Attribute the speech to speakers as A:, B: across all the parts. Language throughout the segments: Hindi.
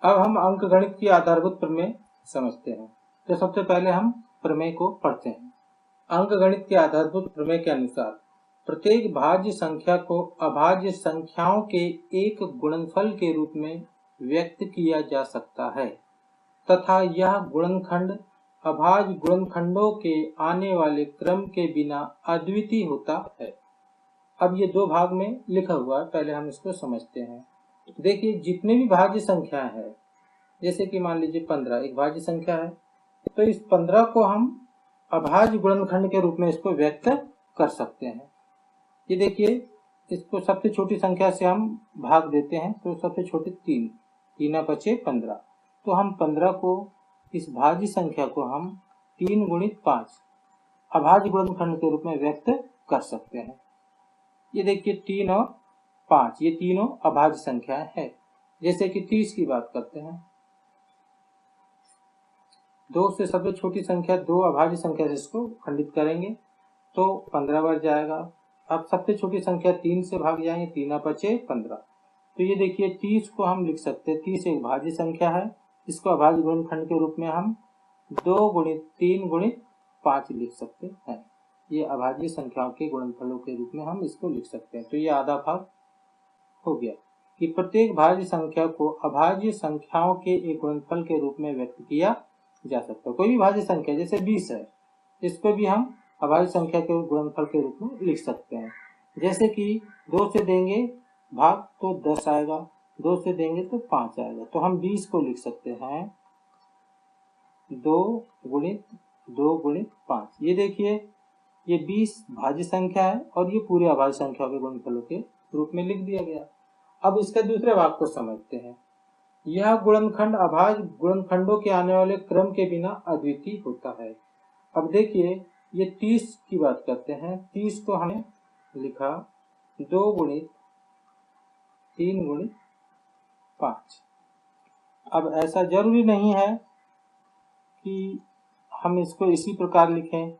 A: अब हम अंकगणित की आधारभूत प्रमेय समझते हैं। तो सबसे पहले हम प्रमेय को पढ़ते हैं। अंकगणित के आधारभूत प्रमेय के अनुसार प्रत्येक भाज्य संख्या को अभाज्य संख्याओं के एक गुणनफल के रूप में व्यक्त किया जा सकता है तथा यह गुणनखंड अभाज्य गुणनखंडों के आने वाले क्रम के बिना अद्वितीय होता है। अब ये दो भाग में लिखा हुआ है, पहले हम इसको समझते हैं। देखिए, जितने भी भाज्य संख्या है, जैसे कि मान लीजिए 15 एक भाज्य संख्या है, तो इस 15 को हम अभाज्य गुणनखंड के रूप में इसको व्यक्त कर सकते हैं। ये देखिए, इसको सबसे छोटी संख्या से हम भाग देते हैं, तो सबसे छोटी 3, 3 बचे 15। तो हम 15 को, इस भाज्य संख्या को हम 3 गुणित 5 अभाज्य गुणनखंड के रूप में व्यक्त कर सकते हैं। ये देखिए 3 और 5 ये तीनों अभाज्य संख्याएं हैं। जैसे कि 30 की बात करते हैं, 2 से सबसे छोटी संख्या 2 अभाज्य संख्या से इसको खंडित करेंगे तो 15 बढ़ जाएगा। अब सबसे छोटी संख्या 3 से भाग जाएंगे, 3 बचे 15। तो ये देखिए 30 को हम लिख सकते हैं, 30 एक भाज्य संख्या है, इसको अभाज्य गुणनखंड के रूप में हम 2 गुणित 3 गुणित 5 लिख सकते हैं। ये अभाज्य संख्याओं के गुणनफलों के रूप में हम इसको लिख सकते हैं। तो ये आधा भाग हो गया कि प्रत्येक भाज्य संख्या को अभाज्य संख्याओं के एक गुणनफल के रूप में व्यक्त किया जा सकता है। कोई भी भाज्य संख्या जैसे 20 है, इसको भी हम अभाज्य संख्या के गुणनफल के रूप में लिख सकते हैं। जैसे कि 2 से देंगे भाग तो 10 आएगा, 2 से देंगे तो 5 आएगा। तो हम 20 को लिख सकते हैं 2 गुणित 2 गुणित 5। ये देखिए, ये 20 भाज्य संख्या है और ये पूरे अभाज्य संख्या के गुणनफलों के रूप में लिख दिया गया। अब इसके दूसरे भाग को समझते हैं। यह गुणनखंड अभाज्य गुणनखंडों के आने वाले क्रम के बिना अद्वितीय होता है। अब देखिए, ये 30 की बात करते हैं। 30 को हमने लिखा 2 गुणित 3 गुणित 5। अब ऐसा जरूरी नहीं है कि हम इसको इसी प्रकार लिखें,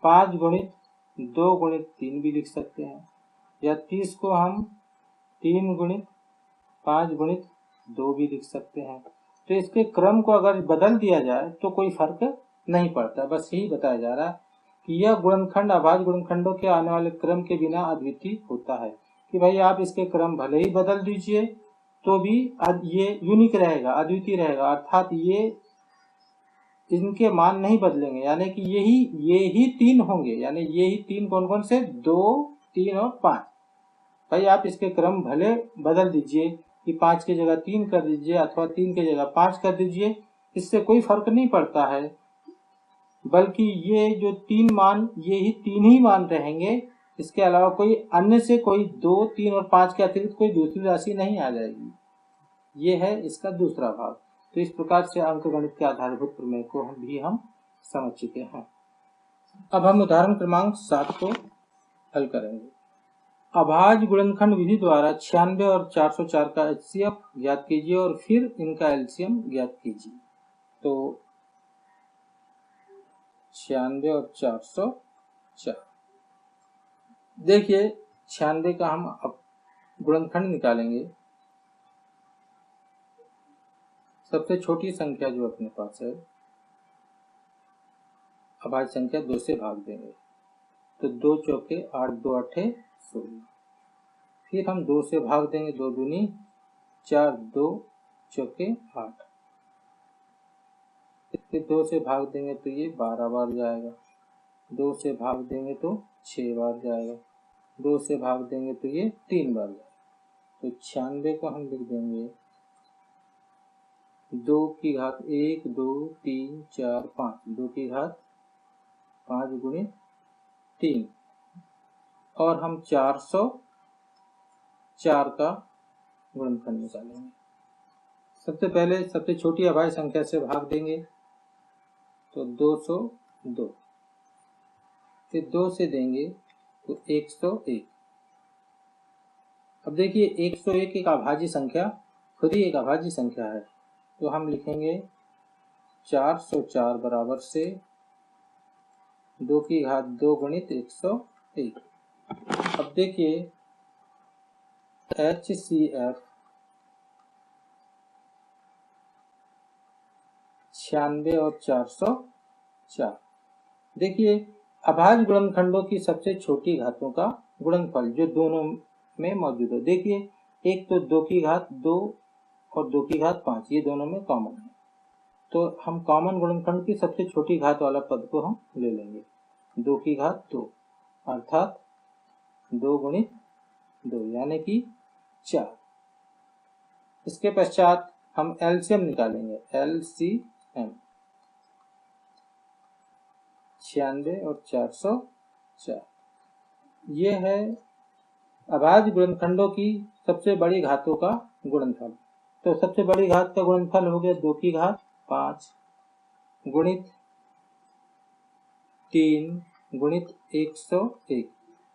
A: 5 गुणित 2 गुणित 3 भी लिख सकते हैं, या 30 को हम 3 गुणित 5 गुणित 2 भी लिख सकते हैं। तो इसके क्रम को अगर बदल दिया जाए तो कोई फर्क नहीं पड़ता, बस यही बताया जा रहा है कि यह गुणनखंड अभाज्य गुणनखंडों के आने वाले क्रम के बिना अद्वितीय होता है। कि भाई आप इसके क्रम भले ही बदल दीजिए तो भी ये यूनिक रहेगा, अद्वितीय रहेगा, अर्थात ये इनके मान नहीं बदलेंगे, यानी कि ये ही 3 होंगे। यानी ये ही 3 कौन कौन से, 2, 3 और 5। भाई आप इसके क्रम भले बदल दीजिए कि 5 की जगह 3 कर दीजिए अथवा 3 की जगह 5 कर दीजिए, इससे कोई फर्क नहीं पड़ता है, बल्कि ये जो 3 मान, ये ही 3 ही मान रहेंगे। इसके अलावा कोई अन्य से कोई 2, 3 और 5 के अतिरिक्त कोई दूसरी राशि नहीं आ जाएगी। ये है इसका दूसरा भाग। तो इस प्रकार से अंकगणित के आधारभूत प्रमेय को हम समझ चुके हैं। अब हम उदाहरण क्रमांक 7 को हल करेंगे। अभाज्य गुणनखंड विधि द्वारा 96 और 404 का HCF ज्ञात कीजिए और फिर इनका LCM ज्ञात कीजिए। तो 96 और 404, देखिए 96 का हम अब गुणनखंड निकालेंगे। सबसे छोटी संख्या जो अपने पास है, अभाज्य संख्या 2 से भाग देंगे तो 2 चौके 8, 2 आठे 16। फिर हम 2 से भाग देंगे, 2 दूनी 4, 2 चौके 8। फिर 2 से भाग देंगे तो ये 12 बार जाएगा, 2 से भाग देंगे तो 6 बार जाएगा, 2 से भाग देंगे तो ये 3 बार जाएगा। तो 96 को हम लिख देंगे 2 की घात 1, 2, 3, 4, 5, 2 की घात 5 गुणित 3, और हम 404 का गुणनखंड निकालेंगे। सबसे पहले सबसे छोटी अभाज्य संख्या से भाग देंगे तो 202, फिर 2 से देंगे तो 101। अब देखिए 101 एक अभाज्य संख्या, खुद ही एक अभाज्य संख्या है, तो हम लिखेंगे 404 बराबर से 2 की घात 2 गुणित 101। अब देखिए HCF 96 और 404। देखिए अभाज्य गुणनखंडों की सबसे छोटी घातों का गुणनफल जो दोनों में मौजूद है। देखिए एक तो 2 की घात 2 और 2 की घात 5, ये दोनों में कॉमन है, तो हम कॉमन गुणनखंड की सबसे छोटी घात वाला पद को हम ले लेंगे 2 की घात 2, अर्थात 2 गुणित 2 यानी कि 4। इसके पश्चात हम एलसीएम निकालेंगे, एलसीएम 96 और 404। ये है अभाज्य गुणनखंडों की सबसे बड़ी घातों का गुणनफल। तो सबसे बड़ी घात का गुणनफल हो गया 2 की घात 5 गुणित 3 गुणित 101।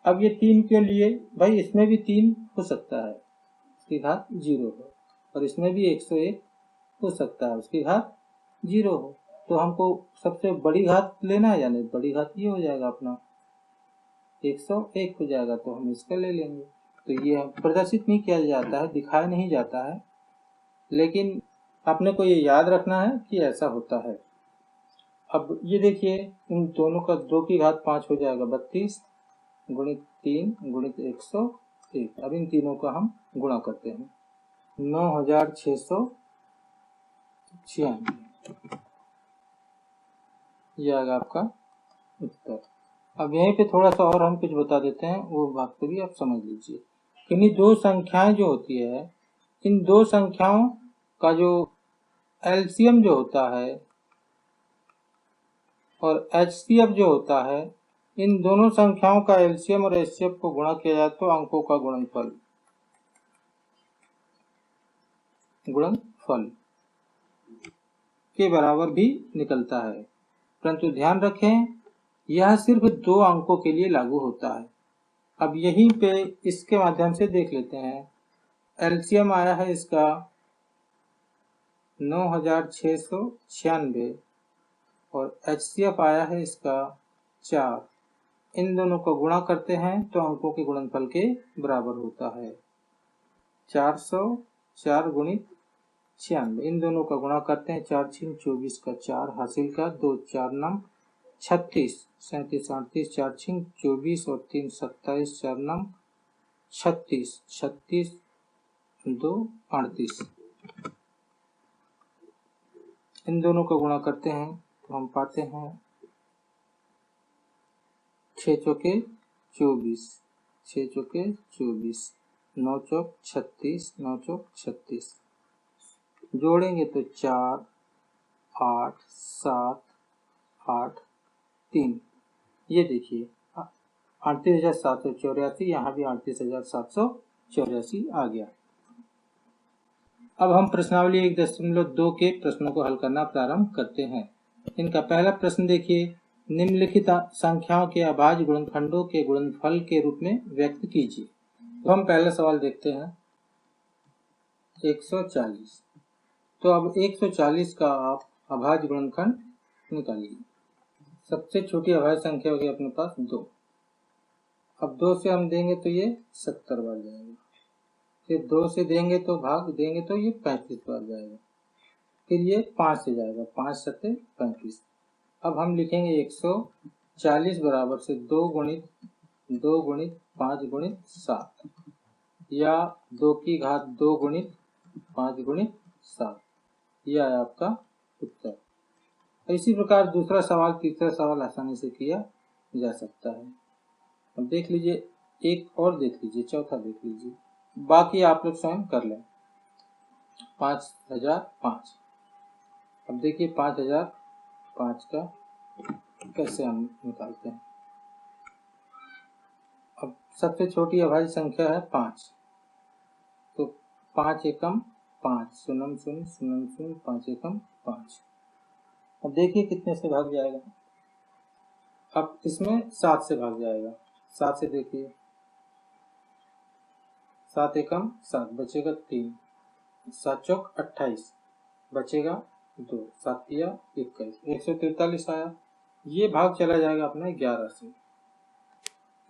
A: अब ये 3 क्यों लिए भाई, इसमें भी 3 हो सकता है उसकी घात 0 हो, और इसमें भी 101 हो सकता है उसकी घात 0 हो। तो हमको सबसे बड़ी घात लेना है, यानी बड़ी घात ये हो जाएगा अपना 101 हो जाएगा, तो हम इसका ले लेंगे। तो ये प्रदर्शित नहीं किया जाता है, दिखाया नहीं जाता है, लेकिन अपने को ये याद रखना है कि ऐसा होता है। अब ये देखिए इन दोनों का 2 की घात 5 हो जाएगा 32 गुणित 3 गुणित 101। अब इन तीनों का हम गुणा करते हैं 9696, ये आएगा आपका उत्तर। अब यहीं पे थोड़ा सा और हम कुछ बता देते हैं, वो बात को भी आप समझ लीजिए। इन्हीं दो संख्याएं जो होती है, इन दो संख्याओं का जो एलसीएम जो होता है और एचसीएफ जो होता है, इन दोनों संख्याओं का एलसीएम और एचसीएफ को गुणा किया जाए तो अंकों का गुणनफल के बराबर भी निकलता है। परंतु ध्यान रखें यह सिर्फ 2 अंकों के लिए लागू होता है। अब यहीं पे इसके माध्यम से देख लेते हैं। एलसीएम आया है इसका 9696 और एचसीएफ आया है इसका 4। इन दोनों को गुणा करते हैं तो अंकों के गुणनफल के बराबर होता है 404 गुणित 96। इन दोनों का गुणा करते हैं 4 6 24 का 4 हासिल का 2 4 9 36 37 38 4 6 24 और 3 27 4 9 36 36 2 38। इन दोनों का गुणा करते हैं तो हम पाते हैं 6 चौके 24 6 चौके 24 9 चौक 36 9 चौक 36। जोड़ेंगे तो 4 8 7 8 3। ये देखिए 38,784, यहाँ भी 38,784 आ गया। अब हम प्रश्नावली 1.2 के प्रश्नों को हल करना प्रारंभ करते हैं। इनका पहला प्रश्न देखिए, निम्नलिखित संख्याओं के अभाज्य गुणनखंडों के गुणनफल के रूप में व्यक्त कीजिए। तो हम पहला सवाल देखते हैं 140। तो अब 140 का आप अभाज्य गुणनखंड निकालिए। सबसे छोटी अभाज्य संख्या होगी अपने पास 2। अब 2 से हम देंगे तो ये 70 बार जाएगा, फिर 2 से देंगे तो भाग देंगे तो ये 35 बार जाएगा, फिर ये 5 से जाएगा 5 7 35। अब हम लिखेंगे 140 बराबर से 2 गुणित 5 गुणित 7 या 2 की घात 2 गुणित 5 गुणित 7। यह है आपका उत्तर। इसी प्रकार दूसरा सवाल तीसरा सवाल आसानी से किया जा सकता है। अब देख लीजिए, एक और देख लीजिए, चौथा देख लीजिए, बाकी आप लोग स्वयं कर लें। 5005। अब देखिए 5005 का कैसे हम निकालते हैं। अब सबसे छोटी अभाज्य संख्या है 5, तो 5 एकम 5 शून्य शून्य शून्य शून्य 5 एकम 5। अब देखिए कितने से भाग जाएगा। अब इसमें 7 से भाग जाएगा। 7 से देखिए 7 एकम 7 बचेगा 3, 7 चौक 28 बचेगा 2, 7 तिया 21, 143 आया। ये भाग चला जाएगा अपना 11 से,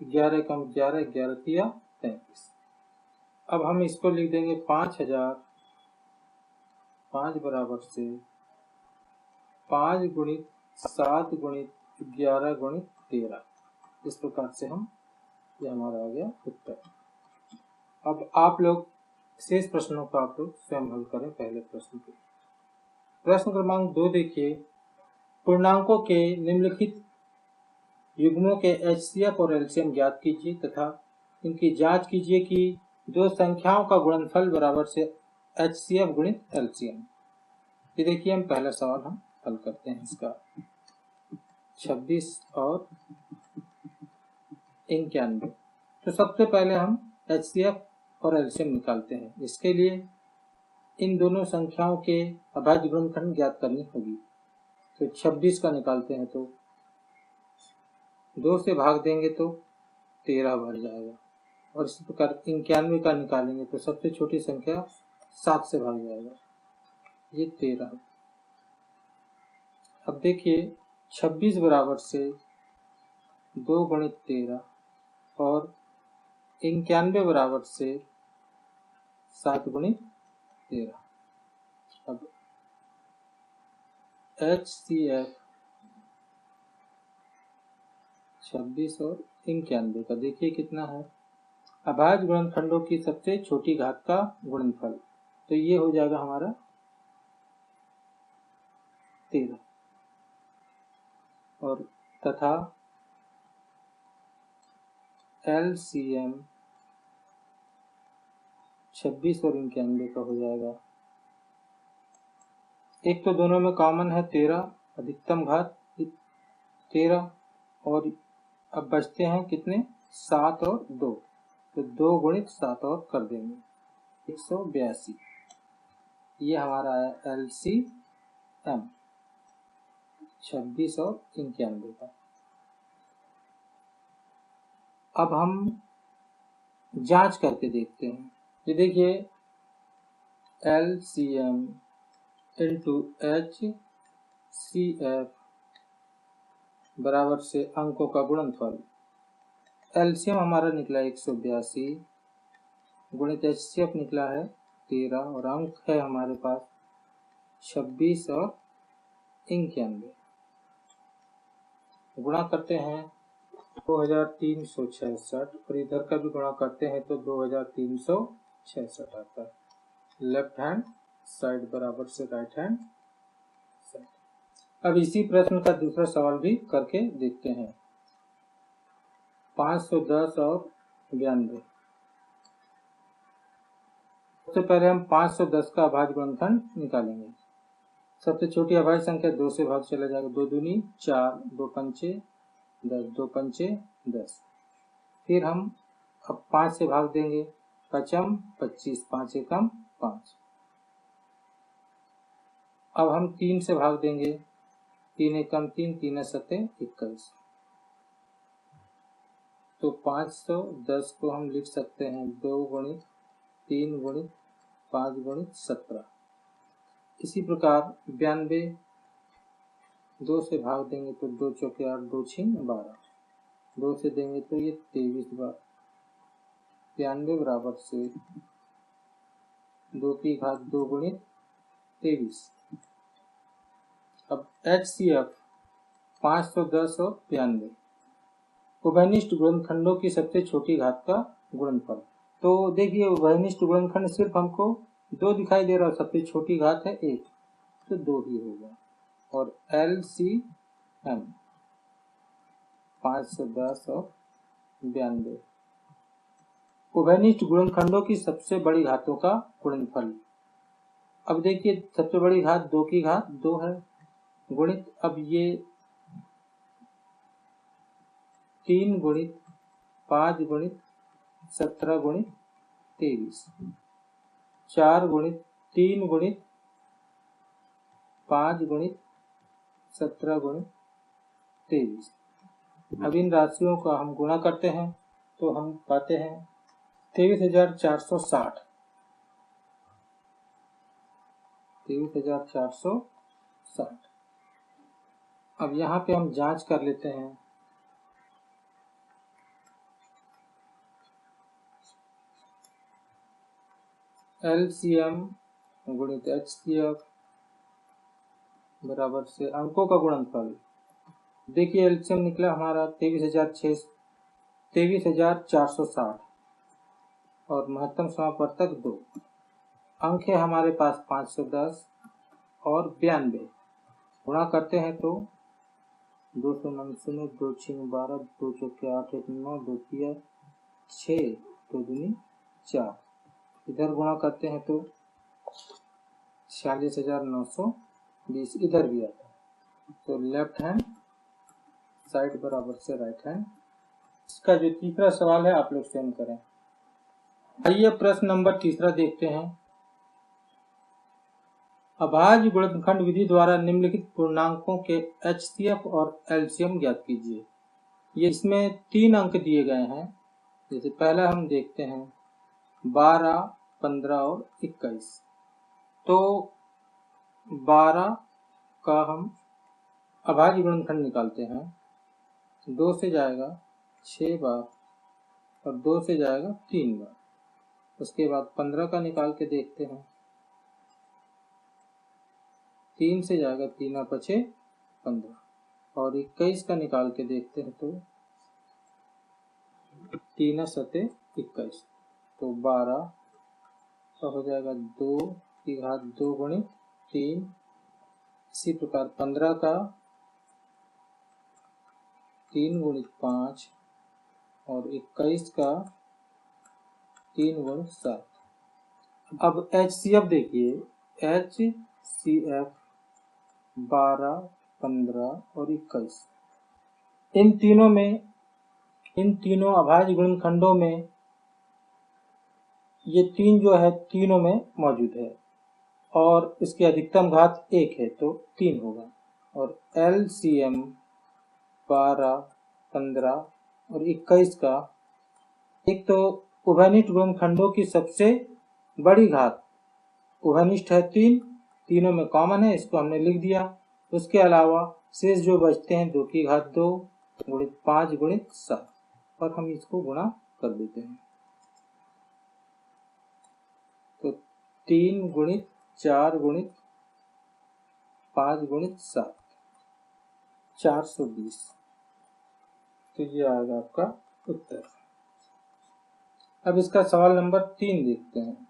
A: 11 एकम 11, 11 तिया 33। अब हम इसको लिख देंगे 5000 5 बराबर से 5 गुणित 7 गुणित 11 गुणित 13। इस प्रकार से हम, ये हमारा आ गया उत्तर। अब आप लोग शेष प्रश्नों का आप लोग स्वयं हल करें। पहले प्रश्न के प्रश्न क्रमांक 2 देखिए, पूर्णांकों के निम्नलिखित युग्मों के HCF और LCM ज्ञात कीजिए तथा इनकी जांच कीजिए कि दो संख्याओं का गुणनफल बराबर से HCF गुणित LCM। ये देखिए, हम पहला सवाल हम हल करते हैं इसका। 26 और 91। तो सबसे पहले हम HCF और LCM निकालते हैं। इसके लिए इन दोनों संख्याओं के अभाज्य गुणनखंड ज्ञात करनी होगी। तो 26 का निकालते हैं तो 2 से भाग देंगे तो 13 भर जाएगा, और इसी प्रकार 91 का निकालेंगे तो सबसे छोटी संख्या 7 से भाग जाएगा, ये 13। अब देखिए, 26 बराबर से 2 गुणित 13 और 91 बराबर से 7 गुणित 13। अब HCF 26 और 91 का देखिए कितना है, अभाज्य गुणनखंडों की सबसे छोटी घात का गुणनफल। तो ये हो जाएगा हमारा 13, और तथा LCM 26 और 91 का हो जाएगा, एक तो दोनों में कॉमन है 13, अधिकतम घात 13, और अब बचते हैं कितने, 7 और 2, तो 2 गुणित 7 और कर देंगे 182। ये हमारा है LCM 26 और 91 का। अब हम जांच करके देखते हैं। ये देखिए, LCM इंटू HCF बराबर से अंकों का गुणनफल। LCM हमारा निकला 182 गुणित HCF निकला है 13, और अंक है हमारे पास 26 और 91। गुणा करते हैं 2366, और इधर का भी गुणा करते हैं तो 2366 आता है। लेफ्ट हैंड साइड बराबर से राइट हैंड साइड। अब इसी प्रश्न का दूसरा सवाल भी करके देखते हैं। 510 और 92। सबसे पहले हम 510 का अभाज्य गुणनखंड निकालेंगे। सबसे छोटी अभाज्य संख्या 2 से भाग चला जाएगा, 2 दूनी 4, 2 पंचे 10, 2 पंचे 10। फिर हम अब 5 से भाग देंगे, पचम 25, 5 एकम 5। अब हम 3 से भाग देंगे, 3 एकम 3, 3 सत्ते 21। तो 510 को हम लिख सकते हैं 2 गुणित 3 गुणित 5 गुणित 17। इसी प्रकार 92, 2 से भाग देंगे तो 2 चौके 8, 2 छीन 12, 2 से देंगे तो ये 23 बार। 92 बराबर से 2 की घात 2 गुणित 23। अब HCF 510 और 92 उभयनिष्ठ गुणनखंडों की सबसे छोटी घात का गुणनफल। तो देखिए, उभयनिष्ठ गुणनखंड सिर्फ हमको 2 दिखाई दे रहा है, सबसे छोटी घात है 1, तो 2 ही होगा। और LCM 510 और 92 उभयनिष्ठ गुणनखंडों की सबसे बड़ी घातों का गुणनफल। अब देखिए, सबसे बड़ी घात 2 की घात 2 है, गुणित अब ये 3 गुणित 5 गुणित 17 गुणित 23, 4 गुणित 3 गुणित 5 गुणित 17 गुणित 23। अब इन राशियों का हम गुणा करते हैं तो हम पाते हैं 23,460। 23,460। अब यहाँ पे हम जांच कर लेते हैं। LCM गुणित HCF बराबर से अंकों का गुणनफल। देखिए एलसीएम निकला हमारा 23,460 और महत्तम समापवर्तक 2। अंक है हमारे पास 510 और 92। गुणा करते हैं तो 299, 2 6 12, 2 चौके 8 1 9, 2 तिया 6, 2 दूनी 4। इधर गुणा करते हैं तो 46,920 इधर भी आता है। तो लेफ्ट हैंड साइड बराबर से राइट हैंड। इसका जो तीसरा सवाल है आप लोग सेम करें। आइए प्रश्न नंबर तीसरा देखते हैं। अभाज्य गुणनखंड विधि द्वारा निम्नलिखित पूर्णांकों के एचसीएफ और एलसीएम ज्ञात कीजिए। ये इसमें 3 अंक दिए गए हैं। जैसे पहला हम देखते हैं 12, 15 और 21। तो 12 का हम अभाज्य गुणनखंड निकालते हैं। 2 से जाएगा 6 बार और 2 से जाएगा 3 बार। उसके बाद 15 का निकाल के देखते हैं। 3 से जाएगा 3 पचे 15 और 21 का निकाल के देखते हैं तो 3 सते 21। तो 12 का हो जाएगा 2 की घात 2 गुणित 3। इसी प्रकार 15 का 3 गुणित 5 और 21 का 3 गुणित 7। अब एचसीएफ देखिए, एचसीएफ 12, 15 और 21। इन तीनों अभाज्य गुणनखंडों में ये 3 जो है तीनों में मौजूद है और इसकी अधिकतम घात 1 है तो 3 होगा। और एलसीएम 12, 15 और 21 का एक तो उभयनिष्ठ गुणनखंडों की सबसे बड़ी घात उभयनिष्ठ है 3, तीनों में कॉमन है, इसको हमने लिख दिया। उसके अलावा शेष जो बचते हैं 2 की घात 2 गुणित 5 गुणित 7 और हम इसको गुणा कर देते हैं। तो 3 गुणित 4 गुणित 5 गुणित 7 420। तो ये आएगा आपका उत्तर। अब इसका सवाल नंबर 3 देखते हैं।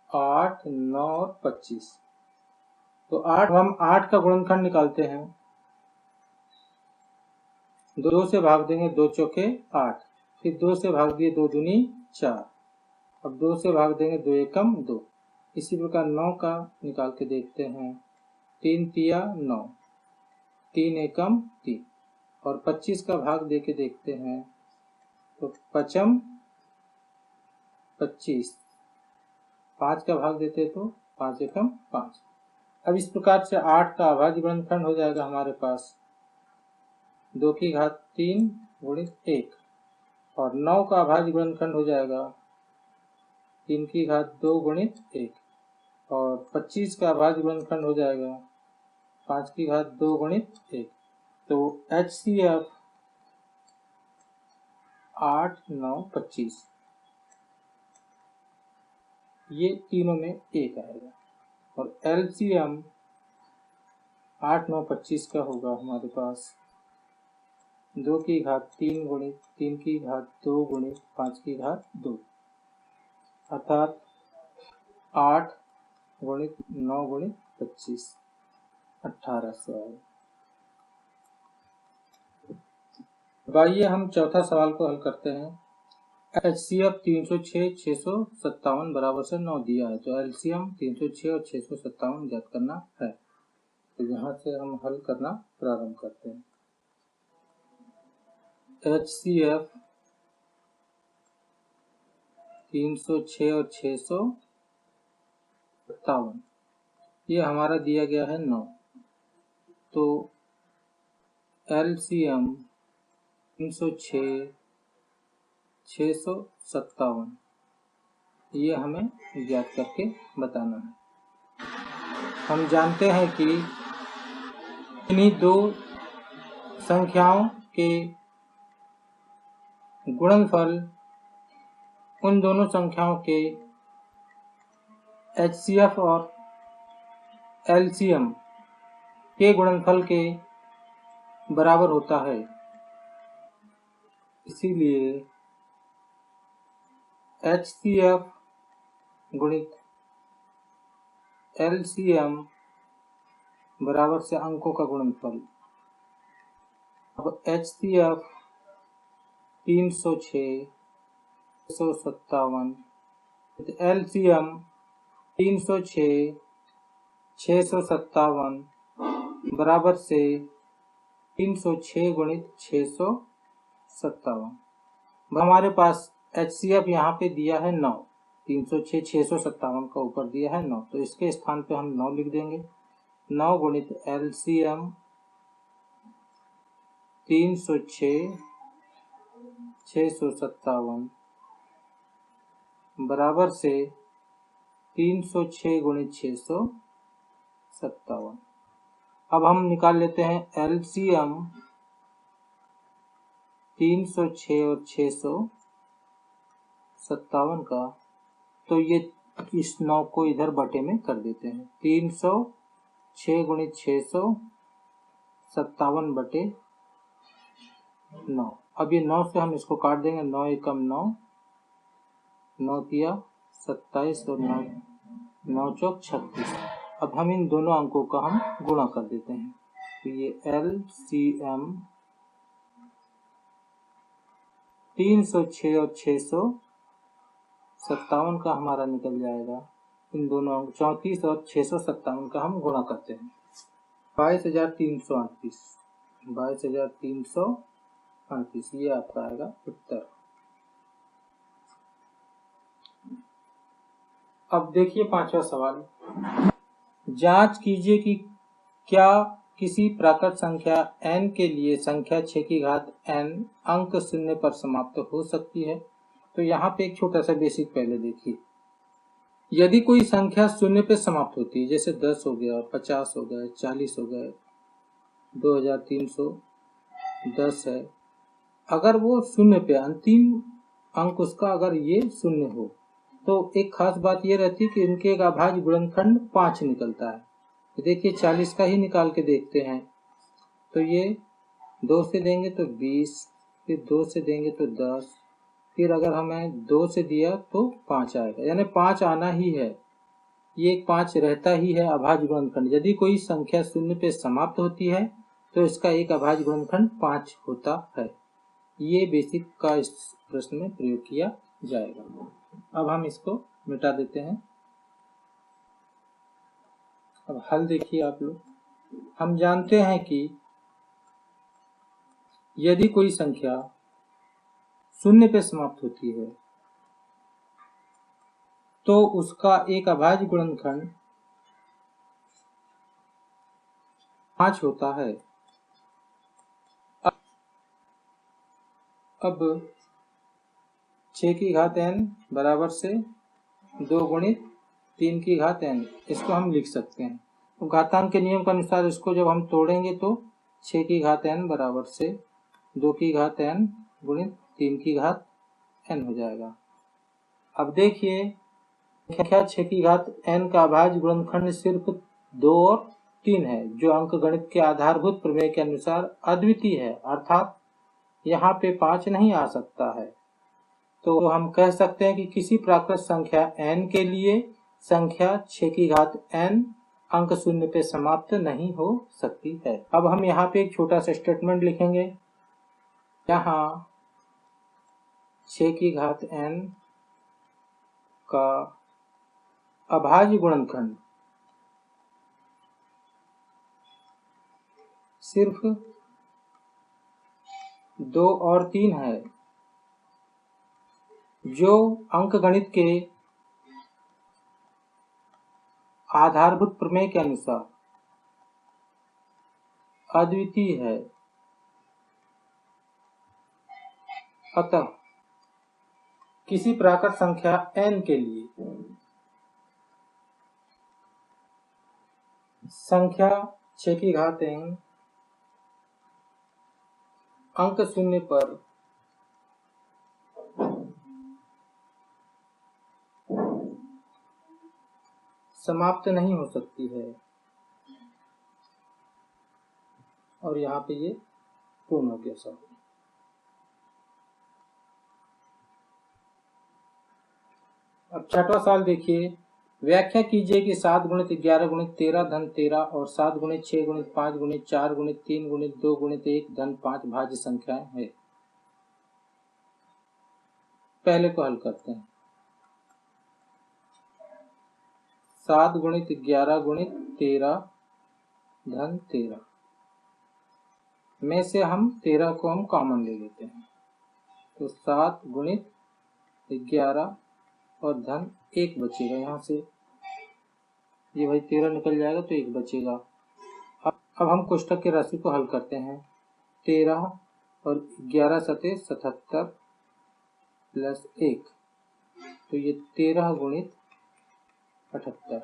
A: 8, 9 और 25। तो 8 हम 8 का गुणनखंड निकालते हैं। 2 से भाग देंगे 2 चौके 8, फिर 2 से भाग दिए 2 दूनी 4। अब 2 से भाग देंगे 2 एकम 2। इसी प्रकार 9 का निकाल के देखते हैं। 3 तिया 9, 3 एकम 3 और 25 का भाग दे के देखते हैं तो पचम 25। 5 का भाग देते तो 5 एकम 5। अब इस प्रकार से 8 का अभाज्य गुणनखंड हो जाएगा हमारे पास 2 की घात 3 गुणित 1 और 9 का अभाज्य गुणनखंड हो जाएगा 3 की घात 2 गुणित 1 और 25 का अभाज्य गुणनखंड हो जाएगा 5 की घात 2 गुणित 1। तो एचसीएफ 8, 9, 25 ये तीनों में 1 आएगा और एलसीएम 8, 9, 25 का होगा हमारे पास 2 की घात 3 गुणित 3 की घात 2 गुणित 5 की घात 2 अर्थात 8 गुणित 9 गुणित 25 1800 आएगा। अब आइए हम चौथा सवाल को हल करते हैं। एचसीएफ 306, 657 बराबर से 9 दिया है तो एलसीएम 306 और 657 ज्ञात करना है। तो यहाँ से हम हल करना प्रारंभ करते हैं। एचसीएफ 306 और 657 ये हमारा दिया गया है 9। तो एलसीएम 306, 657 ये हमें ज्ञात करके बताना है। हम जानते हैं कि इन्हीं दो संख्याओं के गुणनफल उन दोनों संख्याओं के एचसीएफ और एलसीएम के गुणनफल के बराबर होता है। इसीलिए HCF गुणित LCM बराबर से अंकों का गुणनफल। अब HCF 306 657, LCM 306 657 बराबर से 306 गुणित 657। हमारे पास HCF यहाँ पे दिया है 9, 306 657 का ऊपर दिया है 9, तो इसके स्थान पे हम 9 लिख देंगे। 9 गुणित LCM 306 657 बराबर से 306 गुणित 657। अब हम निकाल लेते हैं LCM 306 और 657 का, तो ये इस 9 को इधर बटे में कर देते हैं। 306 गुणित 657 बटे 9। अब ये 9 से हम इसको काट देंगे। 9 एकम 9, 9 किया 27 और 9 9 चौक 36। अब हम इन दोनों अंकों का हम गुणा कर देते हैं। तो ये LCM 306 और 657 का हमारा निकल जाएगा। इन दोनों अंक 34 और 657 का हम गुणा करते हैं। 22,338 22,338 ये आपका आएगा उत्तर। अब देखिए 5वां सवाल। जांच कीजिए कि क्या किसी प्राकृत संख्या n के लिए संख्या 6 की घात n अंक 0 पर समाप्त हो सकती है। तो यहाँ पे एक छोटा सा बेसिक पहले देखिए। यदि कोई संख्या 0 पे समाप्त होती है, जैसे 10 हो गया, 50 हो गए, 40 हो गए, 2310 है, अगर वो 0 पे अंतिम अंक उसका अगर ये 0 हो, तो एक खास बात ये रहती है कि इनके एक अभाज्य गुणनखंड 5 निकलता है। देखिए 40 का ही निकाल के देखते हैं। तो ये 2 से देंगे तो 20, फिर 2 से देंगे तो 10, फिर अगर हमें 2 से दिया तो 5 आएगा, यानी 5 आना ही है। ये 5 रहता ही है अभाज्य गुणनखंड। यदि कोई संख्या 0 पे समाप्त होती है तो इसका एक अभाज्य गुणनखंड 5 होता है। ये बेसिक का इस प्रश्न में प्रयोग किया जाएगा। अब हम इसको मिटा देते हैं। अब हल देखिए आप लोग। हम जानते हैं कि यदि कोई संख्या 0 पे समाप्त होती है तो उसका एक अभाज्य गुणनखंड 5 होता है। अब 6 की घात n बराबर से 2 गुणित 3 की घात n, इसको हम लिख सकते हैं। तो घातांक के नियम के अनुसार इसको जब हम तोड़ेंगे तो 6 की घात n बराबर से 2 की घात n गुणित 3 की घात n हो जाएगा। अब देखिए संख्या 6 की घात n का अभाज्य गुणनखंड सिर्फ 2 और 3 है, जो अंकगणित के आधारभूत प्रमेय के अनुसार अद्वितीय है, अर्थात यहाँ पे 5 नहीं आ सकता है। तो हम कह सकते हैं कि किसी प्राकृत संख्या n के लिए संख्या 6 की घात n अंक 0 पे समाप्त नहीं हो सकती है। अब हम यहाँ पे एक छोटा सा स्टेटमेंट लिखेंगे। यहाँ 6 की घात n का अभाज्य गुणनखंड सिर्फ 2 और 3 है, जो अंकगणित के आधारभूत प्रमेय के अनुसार अद्वितीय है। अतः किसी प्राकृत संख्या n के लिए संख्या 6 की घात n अंक 0 पर समाप्त नहीं हो सकती है। और यहाँ पे ये पूर्ण हो गया सब। अब छठवां सवाल देखिए, व्याख्या कीजिए कि 7 गुणित 11 गुणित 13 धन 13 और 7 गुणित 6 गुणित 5 गुणित 4 गुणित 3 गुणित 2 गुणित 1 धन 5 भाज्य संख्याएं है। पहले को हल करते हैं। 7 गुणित 11 गुणित 13 धन 13 में से हम 13 को हम कॉमन ले लेते हैं, तो 7 गुणित 11 और धन 1 बचेगा, यहाँ से ये भाई 13 निकल जाएगा तो 1 बचेगा। अब हम कोष्ठक के राशि को हल करते हैं। 13 और 11 सते 77 प्लस 1, तो ये 13 गुणित 78।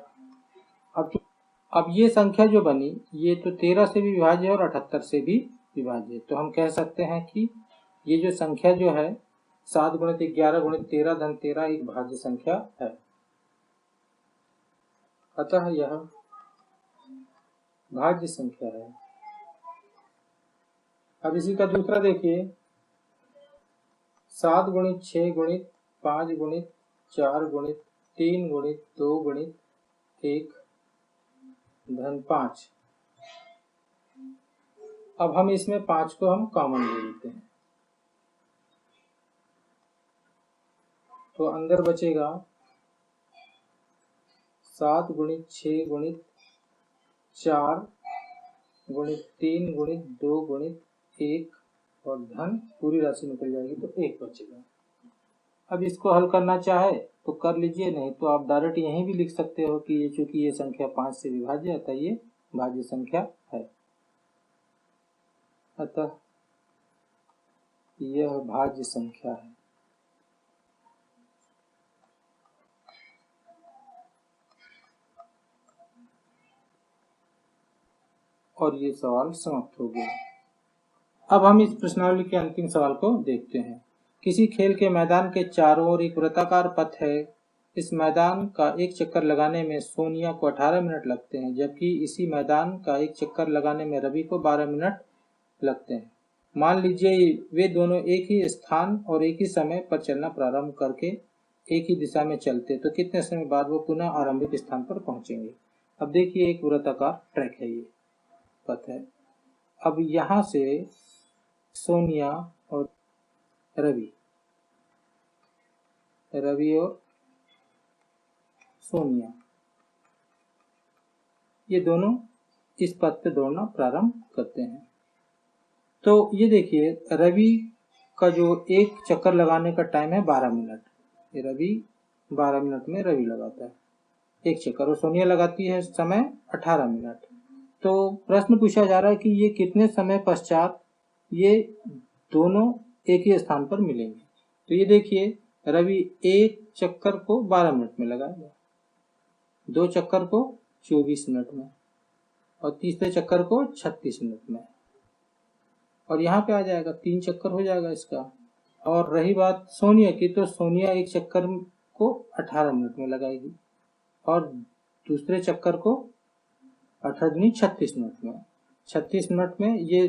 A: अब ये संख्या जो बनी ये तो 13 से भी विभाज्य है और 78 से भी विभाज्य है, तो हम कह सकते हैं कि ये जो संख्या जो है 7 गुणित 11 गुणित 13 धन 13 एक भाज्य संख्या है, अतः यह भाज्य संख्या है। अब इसी का दूसरा देखिए, 7 गुणित 6 गुणित 5 गुणित 4 गुणित 3 गुणित 2 गुणित 1 धन 5। अब हम इसमें 5 को हम कॉमन ले लेते हैं, तो अंदर बचेगा 7 गुणित 6 गुणित 4 गुणित 3 गुणित 2 गुणित 1 और धन पूरी राशि निकल जाएगी तो 1 बचेगा। अब इसको हल करना चाहे तो कर लीजिए, नहीं तो आप डायरेक्ट यहीं भी लिख सकते हो कि ये चूंकि ये संख्या 5 से विभाज्य है अतः ये भाज्य संख्या है, अतः यह भाज्य संख्या है। और ये सवाल समाप्त हो गया। अब हम इस प्रश्नावली के अंतिम सवाल को देखते हैं। किसी खेल के मैदान के चारों ओर एक वृत्ताकार पथ है। इस मैदान का एक चक्कर लगाने में सोनिया को 18 मिनट लगते हैं, जबकि इसी मैदान का एक चक्कर लगाने में रवि को 12 मिनट लगते हैं। मान लीजिए वे दोनों एक ही स्थान और एक ही समय पर चलना प्रारंभ करके एक ही दिशा में चलते तो कितने समय बाद वो पुनः आरंभिक स्थान पर पहुंचेंगे। अब देखिए एक वृत्ताकार ट्रैक है, ये पथ है। अब यहाँ से सोनिया और रवि और सोनिया ये दोनों इस पथ पे दौड़ना प्रारंभ करते हैं। तो ये देखिए रवि का जो एक चक्कर लगाने का टाइम है 12 मिनट, ये रवि 12 मिनट में रवि लगाता है एक चक्कर और सोनिया लगाती है समय 18 मिनट। तो प्रश्न पूछा जा रहा है कि ये कितने समय पश्चात ये दोनों एक ही स्थान पर मिलेंगे। तो ये देखिए रवि एक चक्कर को 12 मिनट में लगाएगा, 2 चक्कर को 24 मिनट में और तीसरे चक्कर को 36 मिनट में, और यहाँ पे आ जाएगा 3 चक्कर हो जाएगा इसका। और रही बात सोनिया की, तो सोनिया एक चक्कर को 18 मिनट में लगाएगी और दूसरे चक्कर को 18 36 मिनट में। 36 मिनट में ये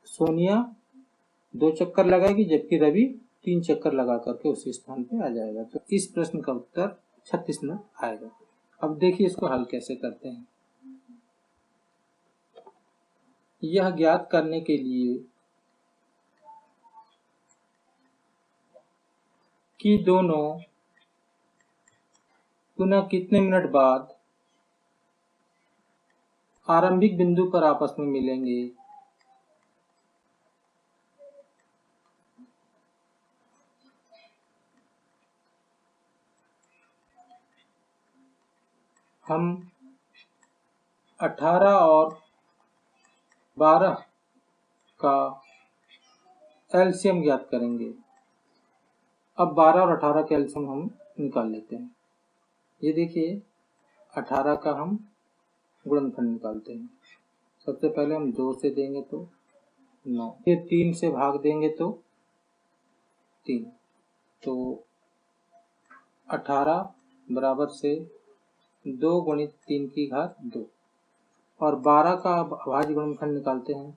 A: सोनिया 2 चक्कर लगाएगी जबकि रवि 3 चक्कर लगा करके उसी स्थान पे आ जाएगा। तो इस प्रश्न का उत्तर 36 मिनट आएगा। अब देखिए इसको हल कैसे करते हैं। यह ज्ञात करने के लिए कि दोनों पुनः कितने मिनट बाद आरंभिक बिंदु पर आपस में मिलेंगे, हम 18 और 12 का एलसीएम ज्ञात करेंगे। अब 12 और 18 का एलसीएम हम निकाल लेते हैं। ये देखिए 18 का हम गुणनफल निकालते हैं। सबसे पहले हम 2 से देंगे तो 9, फिर 3 से भाग देंगे तो 3, तो 18 बराबर से 2 गुणित 3 की घात 2। और 12 का अभाज्य गुणनफल निकालते हैं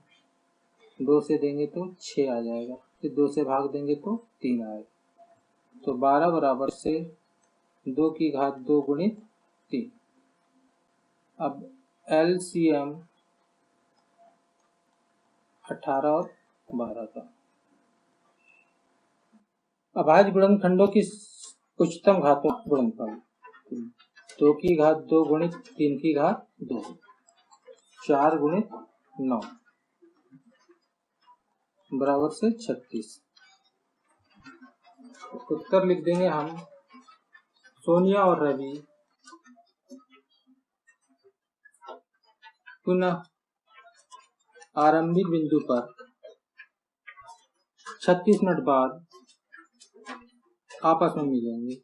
A: 2 से देंगे तो 6 आ जाएगा, फिर 2 से भाग देंगे तो 3 आएगा। तो 12 बराबर से 2 की घात 2 गुणित 3। अब LCM 18 और 12 का। अभाज्य गुणनखंडों की उच्चतम घातों का गुणनफल 2 की घात 2 गुणित 3 की घात 2, 4 गुणित 9 बराबर से 36। उत्तर लिख देंगे हम। सोनिया और रवि पुनः आरंभिक बिंदु पर 36 मिनट बाद आपस में मिलेंगे।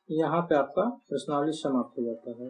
A: यहाँ पे आपका प्रश्नावली समाप्त हो जाता है।